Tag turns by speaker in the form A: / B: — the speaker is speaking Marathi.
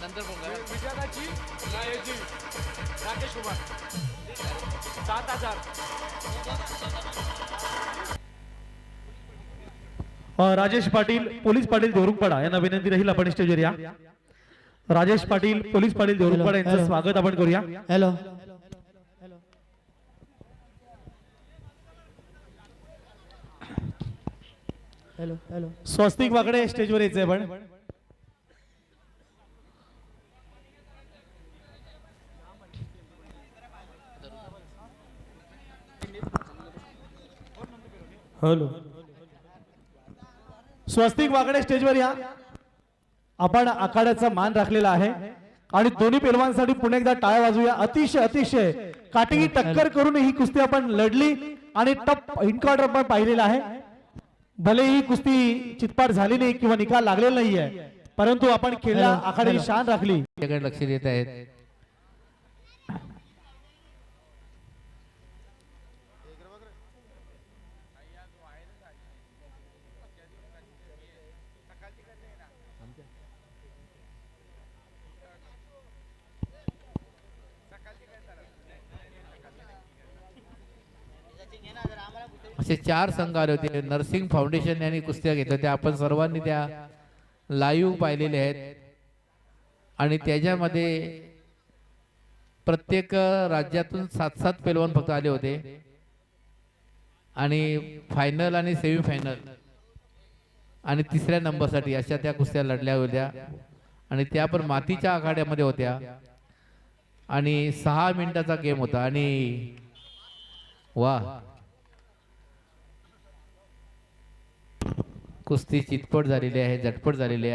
A: नंतर फोन करा.
B: विजयाची नायजी राकेश कुमार 7000.
C: राजेश पाटील पोलीस पाटील देवरुखपाडा यांना विनंती राहील आपण स्टेजवर या. राजेश पाटील पोलीस पाटील देवरुखपाडा यांचं स्वागत आपण करूया.
D: हॅलो हॅलो हॅलो
C: स्वस्तिक वाकडे स्टेजवर यायचंय आपण.
D: हॅलो
C: स्वस्तिक वाकडे स्टेजवर या. आपण आखाड्याचा मान राखलेला आहे आणि दोन्ही पैलवानांसाठी पुन्हा एकदा टाळ्या वाजवूया. अतिशय अतिशय काटेकी टक्कर करून ही कुस्ती आपण लढली आणि टप इनकाउंटर आपण पाहिलेला आहे. भले ही कुस्ती चितपाट झाली नाही किंवा निकाल लागलेला नाहीये, परंतु आपण खेळला आखाड्याची शान राखली.
A: त्याकडे लक्ष देत आहेत. असे 4 संघ आले होते. नर्सिंग फाउंडेशन यांनी कुस्त्या घेतल्या होत्या. आपण सर्वांनी त्या लाईव्ह पाहिलेल्या आहेत आणि त्याच्यामध्ये प्रत्येक राज्यातून 7-7 पैलवान फक्त आले होते आणि फायनल आणि सेमीफायनल आणि 3ऱ्या नंबरसाठी अशा त्या कुस्त्या लढल्या होत्या आणि त्या पण मातीच्या आखाड्यामध्ये होत्या आणि 6 मिनिटाचा गेम होता. आणि वाह, कुस्ती चितपट झालेली आहे, झटपट झालेली आहे.